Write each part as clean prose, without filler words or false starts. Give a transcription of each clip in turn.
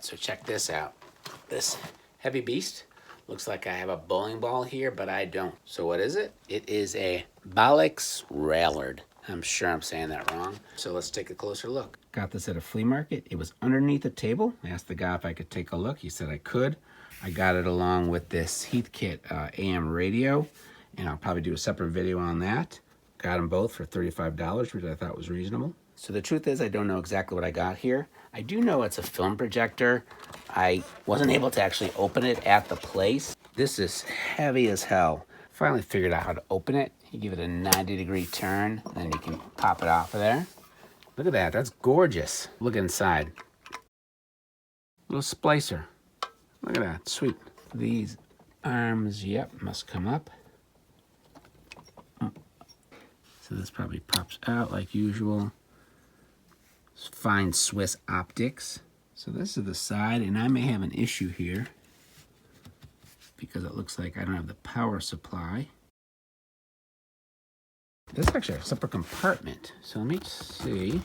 So check this out. This heavy beast looks like I have a bowling ball here, but I don't. So what is it? It is a Bolex Pailliard. I'm sure I'm saying that wrong. So let's take a closer look. Got this at a flea market. It was underneath a table. I asked the guy if I could take a look. He said I could. I got it along with this Heathkit AM radio, and I'll probably do a separate video on that. Got them both for $35, which I thought was reasonable. So the truth is I don't know exactly what I got here. I do know it's a film projector. I wasn't able to actually open it at the place. This is heavy as hell. Finally figured out how to open it. You give it a 90-degree turn, and then you can pop it off of there. Look at that, that's gorgeous. Look inside. Little splicer. Look at that, sweet. These arms, yep, must come up. So this probably pops out like usual. Fine Swiss optics. So this is the side, and I may have an issue here because it looks like I don't have the power supply. This is actually a separate compartment. So let me see.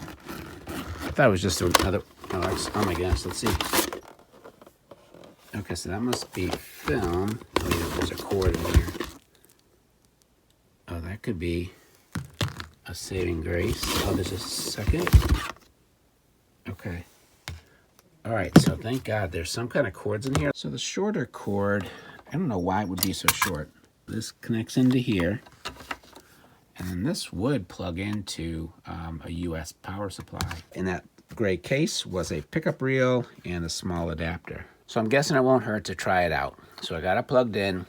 I thought it was just another, oh my gosh, let's see. Okay, so that must be film. Oh yeah, there's a cord in here. Oh, that could be a saving grace. Oh, there's a second. Okay. All right, so thank God there's some kind of cords in here. So the shorter cord, I don't know why it would be so short. This connects into here, and then this would plug into a US power supply. In that gray case was a pickup reel and a small adapter. So I'm guessing it won't hurt to try it out. So I got it plugged in.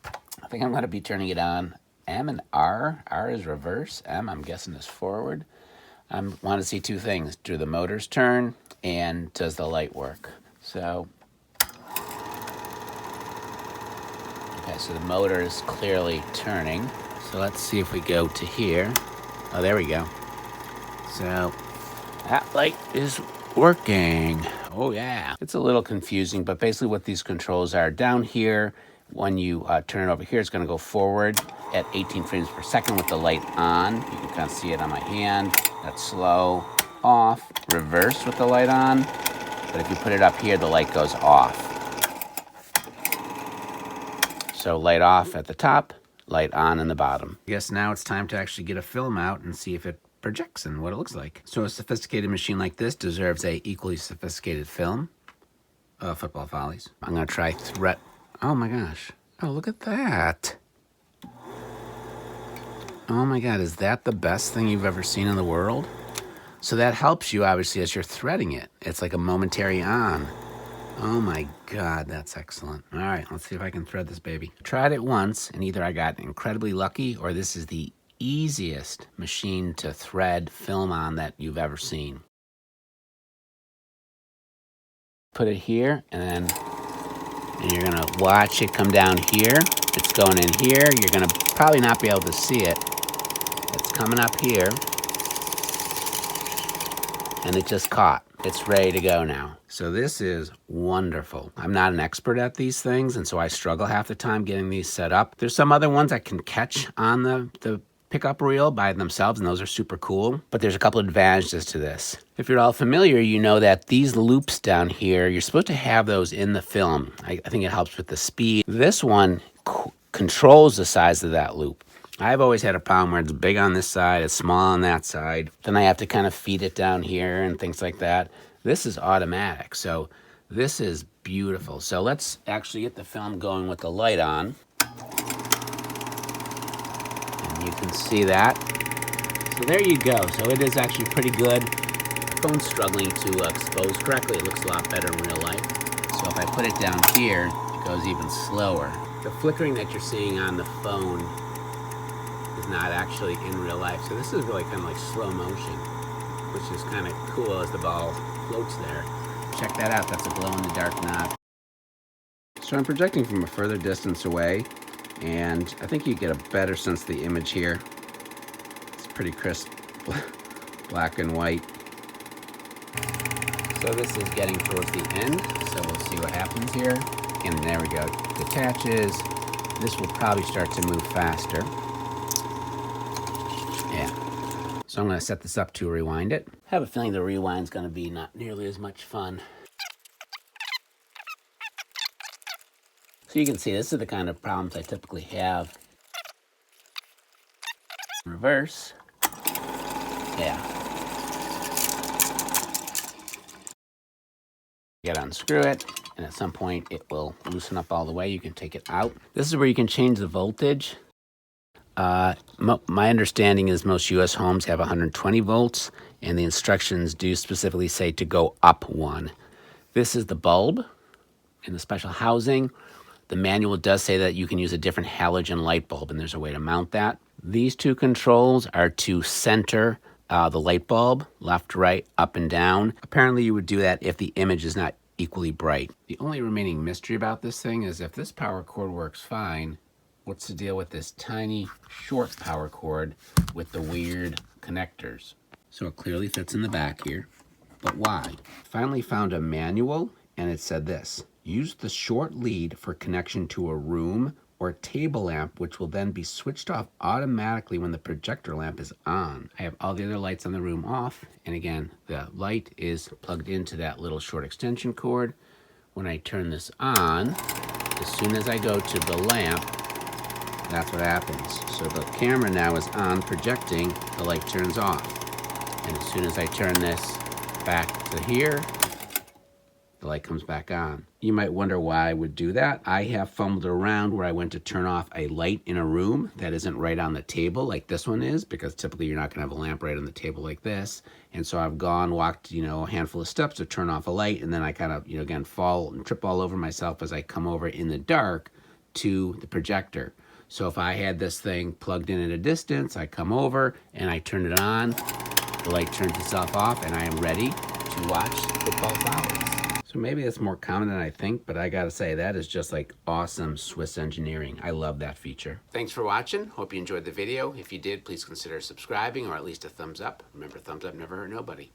I think I'm gonna be turning it on. M and R. R is reverse. M, I'm guessing, is forward. I want to see two things. Do the motors turn, and does the light work? So, okay, so the motor is clearly turning. So let's see if we go to here. Oh, there we go. So that light is working. Oh yeah. It's a little confusing, but basically what these controls are down here, when you turn it over here, it's going to go forward at 18 frames per second with the light on. You can kind of see it on my hand. That's slow. Off. Reverse with the light on. But if you put it up here, the light goes off. So light off at the top, light on in the bottom. I guess now it's time to actually get a film out and see if it projects and what it looks like. So a sophisticated machine like this deserves a equally sophisticated film. Football Follies. I'm going to try threat. Oh my gosh. Oh, look at that. Oh my God, is that the best thing you've ever seen in the world? So that helps you, obviously, as you're threading it. It's like a momentary on. Oh my God, that's excellent. All right, let's see if I can thread this baby. Tried it once, and either I got incredibly lucky, or this is the easiest machine to thread film on that you've ever seen. Put it here, and you're gonna watch it come down here. It's going in here. You're gonna probably not be able to see it. It's coming up here. And it just caught. It's ready to go now. So this is wonderful. I'm not an expert at these things, and so I struggle half the time getting these set up. There's some other ones I can catch on the pickup reel by themselves, and those are super cool. But there's a couple advantages to this. If you're all familiar, you know that these loops down here, you're supposed to have those in the film. I think it helps with the speed. This one controls the size of that loop. I've always had a problem where it's big on this side, it's small on that side. Then I have to kind of feed it down here and things like that. This is automatic, so this is beautiful. So let's actually get the film going with the light on. And you can see that. So there you go. So it is actually pretty good. The phone's struggling to expose correctly. It looks a lot better in real life. So if I put it down here, it goes even slower. The flickering that you're seeing on the phone is not actually in real life. So this is really kind of like slow motion, which is kind of cool as the ball floats there. Check that out. That's a glow-in-the-dark knob. So I'm projecting from a further distance away, and I think you get a better sense of the image here. It's pretty crisp, black and white. So this is getting towards the end, so we'll see what happens here. And there we go. Detaches. This will probably start to move faster. Yeah. So I'm going to set this up to rewind it. I have a feeling the rewind's going to be not nearly as much fun. So you can see this is the kind of problems I typically have. Reverse. Yeah. You gotta unscrew it, and at some point it will loosen up all the way. You can take it out. This is where you can change the voltage. My understanding is most US homes have 120 volts, and the instructions do specifically say to go up one. This is the bulb in the special housing. The manual does say that you can use a different halogen light bulb, and there's a way to mount that. These two controls are to center the light bulb, left, right, up, and down. Apparently you would do that if the image is not equally bright. The only remaining mystery about this thing is if this power cord works fine, what's the deal with this tiny short power cord with the weird connectors? So it clearly fits in the back here, but why? Finally found a manual, and it said this: use the short lead for connection to a room or table lamp, which will then be switched off automatically when the projector lamp is on. I have all the other lights on the room off, and again, the light is plugged into that little short extension cord. When I turn this on, as soon as I go to the lamp, that's what happens. So the camera now is on, projecting, the light turns off. And as soon as I turn this back to here, the light comes back on. You might wonder why I would do that. I have fumbled around where I went to turn off a light in a room that isn't right on the table like this one is, because typically you're not gonna have a lamp right on the table like this. And so I've walked, a handful of steps to turn off a light, and then I kind of, again, fall and trip all over myself as I come over in the dark to the projector. So if I had this thing plugged in at a distance, I come over and I turn it on, the light turns itself off, and I am ready to watch football follies. So maybe it's more common than I think, but I gotta say, that is just like awesome Swiss engineering. I love that feature. Thanks for watching. Hope you enjoyed the video. If you did, please consider subscribing, or at least a thumbs up. Remember, thumbs up never hurt nobody.